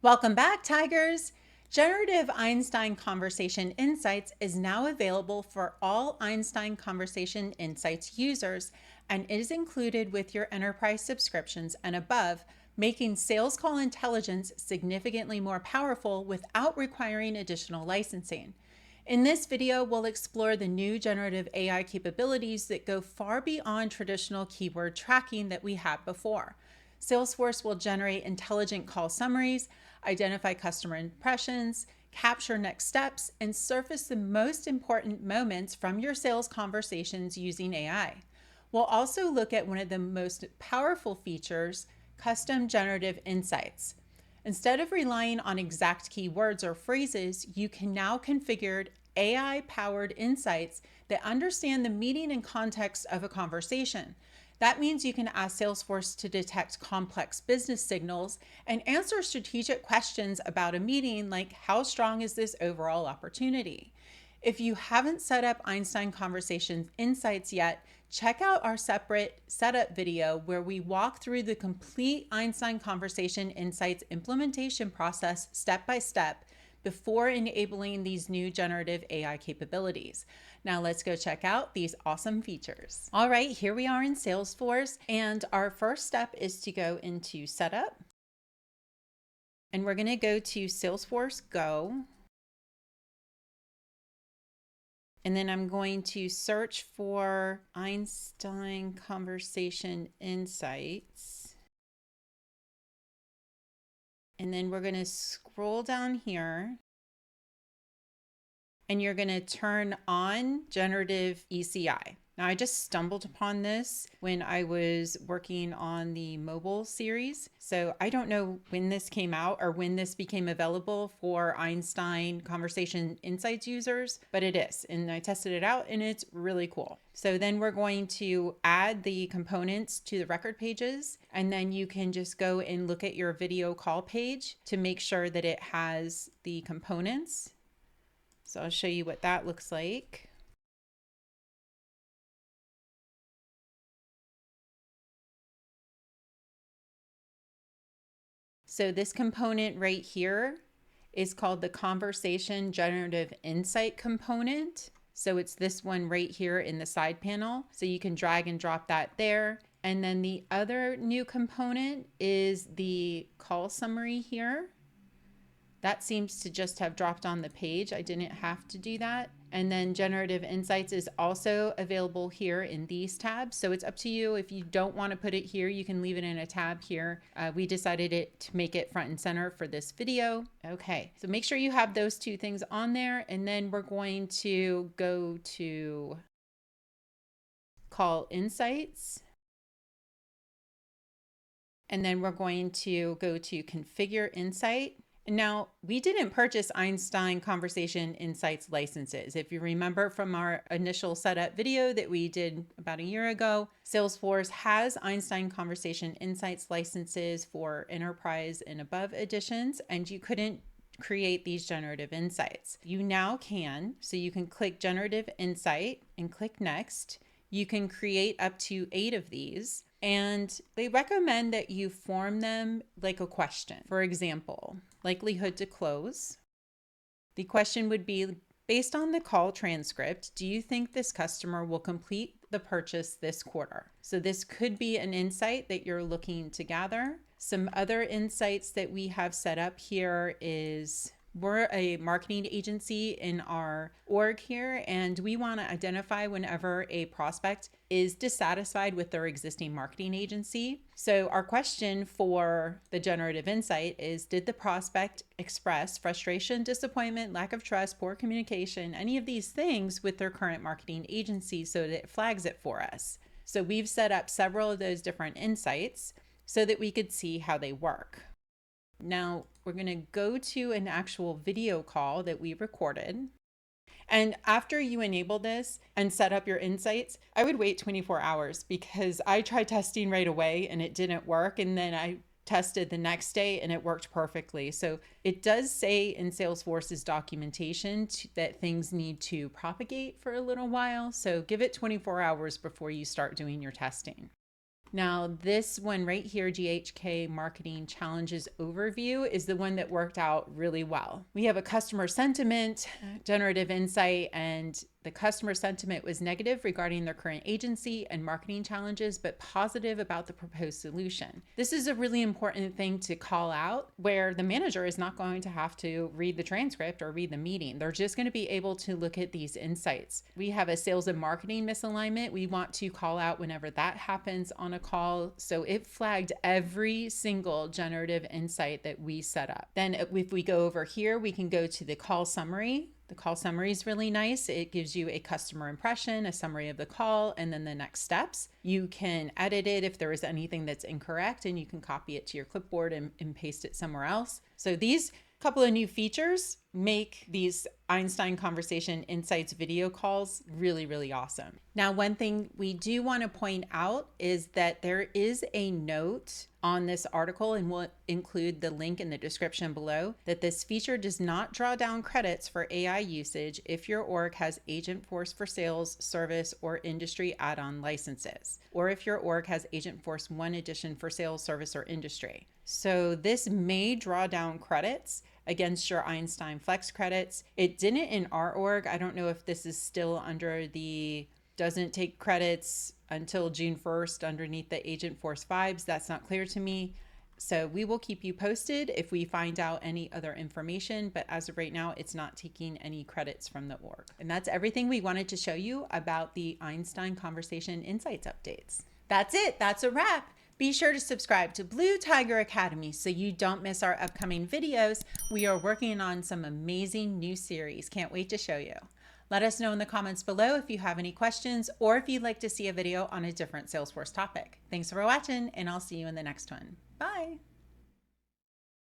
Welcome back, Tigers! Generative Einstein Conversation Insights is now available for all Einstein Conversation Insights users and is included with your enterprise subscriptions and above, making sales call intelligence significantly more powerful without requiring additional licensing. In this video, we'll explore the new generative AI capabilities that go far beyond traditional keyword tracking that we had before. Salesforce will generate intelligent call summaries, identify customer impressions, capture next steps, and surface the most important moments from your sales conversations using AI. We'll also look at one of the most powerful features, custom generative insights. Instead of relying on exact keywords or phrases, you can now configure AI-powered insights that understand the meaning and context of a conversation. That means you can ask Salesforce to detect complex business signals and answer strategic questions about a meeting like, how strong is this overall opportunity? If you haven't set up Einstein Conversation Insights yet, check out our separate setup video where we walk through the complete Einstein Conversation Insights implementation process step by step before enabling these new generative AI capabilities. Now let's go check out these awesome features. All right, here we are in Salesforce, and our first step is to go into Setup. And we're gonna go to Salesforce Go. And then I'm going to search for Einstein Conversation Insights. And then we're going to scroll down here. And you're going to turn on Generative ECI. Now, I just stumbled upon this when I was working on the mobile series. So I don't know when this came out or when this became available for Einstein Conversation Insights users, but it is. And I tested it out and it's really cool. So then we're going to add the components to the record pages, and then you can just go and look at your video call page to make sure that it has the components. So I'll show you what that looks like. So this component right here is called the Conversation Generative Insight component. So it's this one right here in the side panel. So you can drag and drop that there. And then the other new component is the call summary here. That seems to just have dropped on the page. I didn't have to do that. And then Generative Insights is also available here in these tabs. So it's up to you. If you don't want to put it here, you can leave it in a tab here. We decided to make it front and center for this video. Okay, so make sure you have those two things on there. And then we're going to go to Call Insights. And then we're going to go to Configure Insight. Now, we didn't purchase Einstein Conversation Insights licenses. If you remember from our initial setup video that we did about a year ago, Salesforce has Einstein Conversation Insights licenses for enterprise and above editions, and you couldn't create these generative insights. You now can, so you can click Generative Insight and click Next. You can create up to 8 of these, and they recommend that you form them like a question. For example, likelihood to close. The question would be, based on the call transcript, do you think this customer will complete the purchase this quarter? So this could be an insight that you're looking to gather. Some other insights that we have set up here is, we're a marketing agency in our org here, and we want to identify whenever a prospect is dissatisfied with their existing marketing agency. So our question for the generative insight is, did the prospect express frustration, disappointment, lack of trust, poor communication, any of these things with their current marketing agency, so that it flags it for us? So we've set up several of those different insights so that we could see how they work. Now we're going to go to an actual video call that we recorded. And after you enable this and set up your insights, I would wait 24 hours because I tried testing right away and it didn't work. And then I tested the next day and it worked perfectly. So it does say in Salesforce's documentation that things need to propagate for a little while. So give it 24 hours before you start doing your testing. Now, this one right here, GHK Marketing Challenges Overview, is the one that worked out really well. We have a customer sentiment, generative insight, and the customer sentiment was negative regarding their current agency and marketing challenges, but positive about the proposed solution. This is a really important thing to call out, where the manager is not going to have to read the transcript or read the meeting. They're just going to be able to look at these insights. We have a sales and marketing misalignment. We want to call out whenever that happens on a call. So it flagged every single generative insight that we set up. Then if we go over here, we can go to the call summary. The call summary is really nice. It gives you a customer impression, a summary of the call, and then the next steps. You can edit it if there is anything that's incorrect, and you can copy it to your clipboard and paste it somewhere else. So these couple of new features make these Einstein Conversation Insights video calls really, really awesome. Now, one thing we do want to point out is that there is a note on this article, and we'll include the link in the description below, that this feature does not draw down credits for AI usage if your org has Agentforce for sales, service, or industry add-on licenses, or if your org has Agentforce 1 edition for sales, service, or industry. So this may draw down credits against your Einstein Flex credits. It didn't in our org. I don't know if this is still under the doesn't take credits until June 1st underneath the Agentforce vibes. That's not clear to me. So we will keep you posted if we find out any other information, but as of right now, it's not taking any credits from the org. And that's everything we wanted to show you about the Einstein Conversation Insights updates. That's it. That's a wrap. Be sure to subscribe to Blue Tiger Academy so you don't miss our upcoming videos. We are working on some amazing new series. Can't wait to show you. Let us know in the comments below if you have any questions or if you'd like to see a video on a different Salesforce topic. Thanks for watching, and I'll see you in the next one. Bye.